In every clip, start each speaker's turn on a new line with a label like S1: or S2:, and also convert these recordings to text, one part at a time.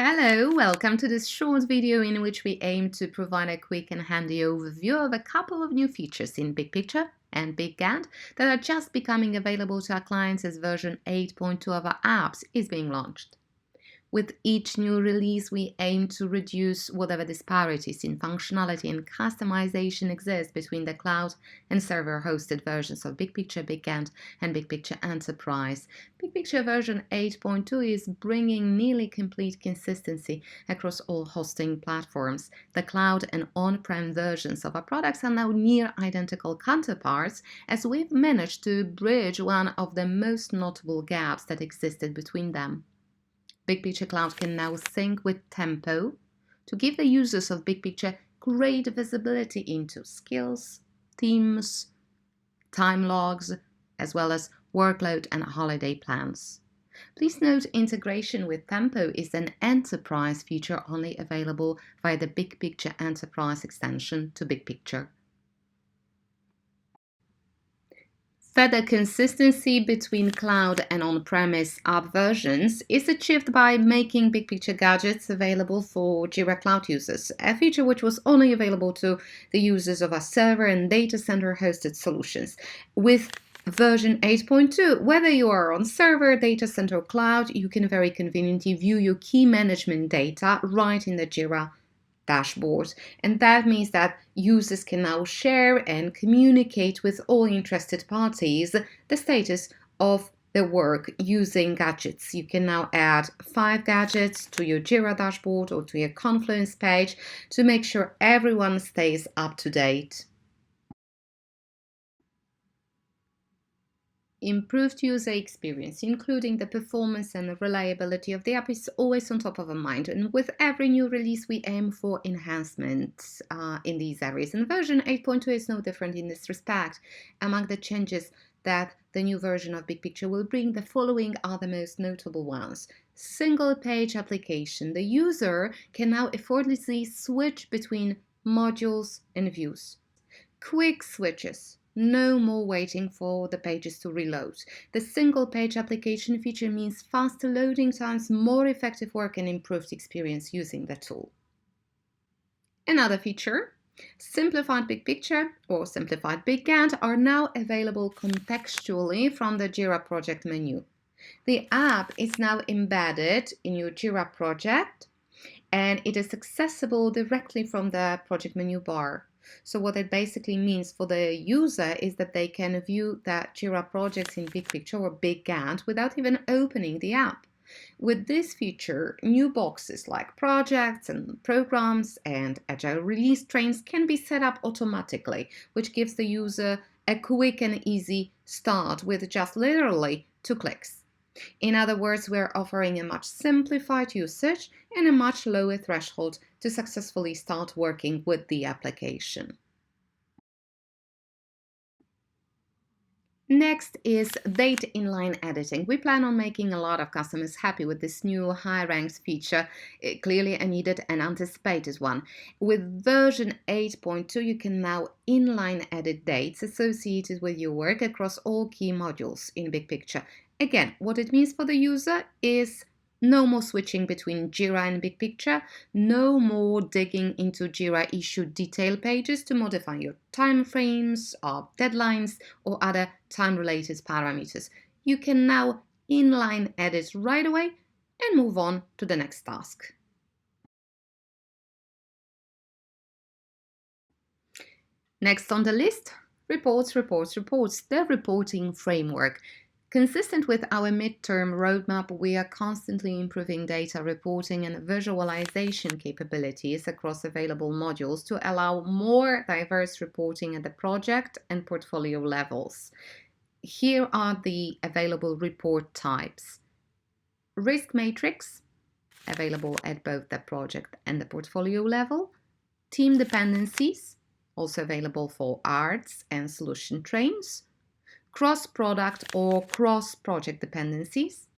S1: Hello, welcome to this short video in which we aim to provide a quick and handy overview of a couple of new features in BigPicture and BigGantt that are just becoming available to our clients as version 8.2 of our apps is being launched. With each new release, we aim to reduce whatever disparities in functionality and customization exist between the cloud and server-hosted versions of BigPicture, BigGantt, and BigPicture Enterprise. BigPicture version 8.2 is bringing nearly complete consistency across all hosting platforms. The cloud and on-prem versions of our products are now near identical counterparts, as we've managed to bridge one of the most notable gaps that existed between them. BigPicture Cloud can now sync with Tempo to give the users of BigPicture great visibility into skills, themes, time logs, as well as workload and holiday plans. Please note integration with Tempo is an enterprise feature only available via the BigPicture Enterprise extension to BigPicture. Further consistency between cloud and on-premise app versions is achieved by making BigPicture gadgets available for Jira Cloud users, a feature which was only available to the users of our server and data center hosted solutions. With version 8.2, whether you are on server, data center, or cloud, you can very conveniently view your key management data right in the Jira dashboard, and that means that users can now share and communicate with all interested parties the status of their work using gadgets. You can now add 5 gadgets to your Jira dashboard or to your Confluence page to make sure everyone stays up to date. Improved user experience, including the performance and reliability of the app, is always on top of our mind. And with every new release, we aim for enhancements in these areas. And version 8.2 is no different in this respect. Among the changes that the new version of BigPicture will bring, the following are the most notable ones. Single-page application. The user can now effortlessly switch between modules and views. Quick switches. No more waiting for the pages to reload. The single-page application feature means faster loading times, more effective work, and improved experience using the tool. Another feature, simplified BigPicture or simplified BigGantt are now available contextually from the Jira project menu. The app is now embedded in your Jira project, and it is accessible directly from the project menu bar. So what it basically means for the user is that they can view the Jira projects in BigPicture or BigGantt without even opening the app. With this feature, new boxes like projects and programs and agile release trains can be set up automatically, which gives the user a quick and easy start with just literally 2 clicks. In other words, we're offering a much simplified usage and a much lower threshold to successfully start working with the application. Next is data inline editing. We plan on making a lot of customers happy with this new high-ranked feature, clearly a needed and anticipated one. With version 8.2, you can now inline edit dates associated with your work across all key modules in BigPicture. Again, what it means for the user is no more switching between Jira and BigPicture, no more digging into Jira issued detail pages to modify your timeframes, or deadlines, or other time-related parameters. You can now inline edit right away and move on to the next task. Next on the list, reports, the reporting framework. Consistent with our midterm roadmap, we are constantly improving data reporting and visualization capabilities across available modules to allow more diverse reporting at the project and portfolio levels. Here are the available report types. Risk matrix, available at both the project and the portfolio level. Team dependencies, also available for arts and solution trains. Cross-product or cross-project dependencies,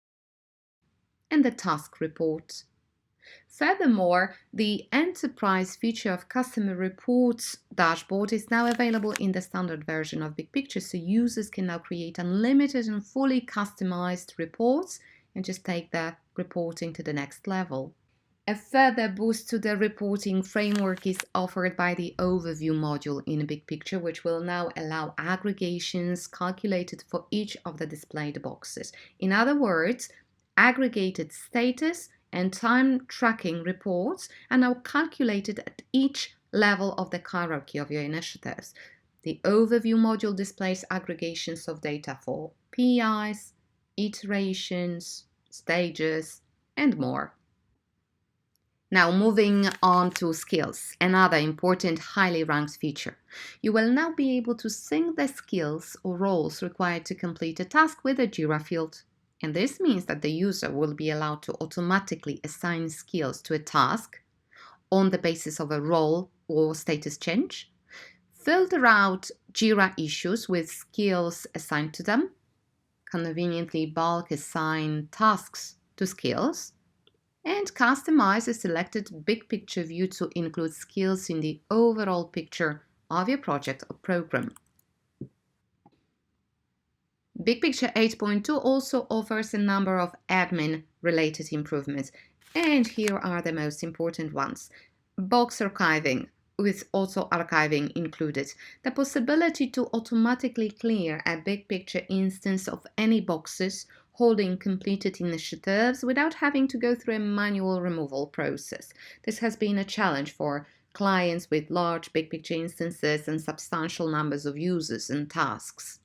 S1: and the task report. Furthermore, the enterprise feature of customer reports dashboard is now available in the standard version of BigPicture, so users can now create unlimited and fully customized reports and just take the reporting to the next level. A further boost to the reporting framework is offered by the Overview module in BigPicture, which will now allow aggregations calculated for each of the displayed boxes. In other words, aggregated status and time tracking reports are now calculated at each level of the hierarchy of your initiatives. The Overview module displays aggregations of data for PIs, iterations, stages, and more. Now moving on to skills, another important highly ranked feature. You will now be able to sync the skills or roles required to complete a task with a Jira field. And this means that the user will be allowed to automatically assign skills to a task on the basis of a role or status change, filter out Jira issues with skills assigned to them, conveniently bulk assign tasks to skills, and customize a selected BigPicture view to include skills in the overall picture of your project or program. BigPicture 8.2 also offers a number of admin-related improvements, and here are the most important ones. Box archiving, with auto archiving included. The possibility to automatically clear a BigPicture instance of any boxes holding completed initiatives without having to go through a manual removal process. This has been a challenge for clients with large BigPicture instances and substantial numbers of users and tasks.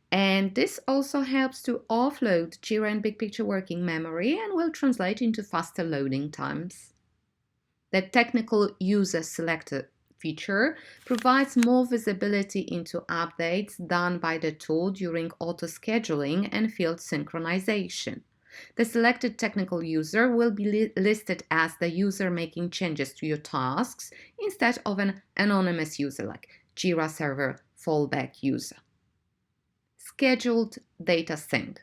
S1: And this also helps to offload Jira and BigPicture working memory and will translate into faster loading times. The technical user selector feature provides more visibility into updates done by the tool during auto-scheduling and field synchronization. The selected technical user will be listed as the user making changes to your tasks instead of an anonymous user like Jira server fallback user. Scheduled data sync.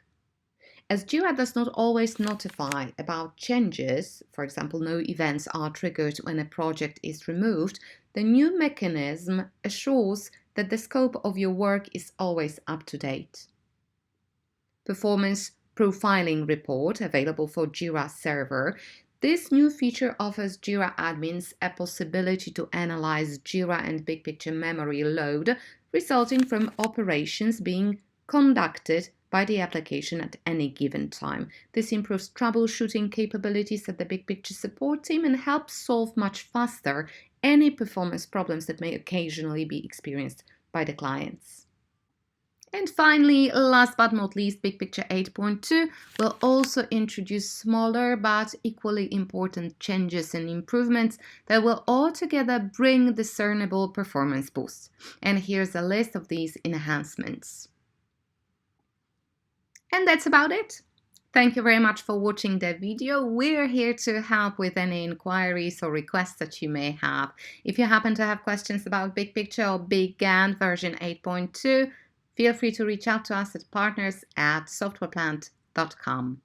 S1: As Jira does not always notify about changes, for example, no events are triggered when a project is removed, the new mechanism assures that the scope of your work is always up to date. Performance profiling report available for Jira Server. This new feature offers Jira admins a possibility to analyze Jira and BigPicture memory load resulting from operations being conducted by the application at any given time. This improves troubleshooting capabilities at the BigPicture support team and helps solve much faster any performance problems that may occasionally be experienced by the clients. And finally, last but not least, BigPicture 8.2 will also introduce smaller but equally important changes and improvements that will altogether bring discernible performance boosts. And here's a list of these enhancements. And that's about it. Thank you very much for watching the video. We're here to help with any inquiries or requests that you may have. If you happen to have questions about BigPicture or BigGantt version 8.2, feel free to reach out to us at partners@softwareplant.com.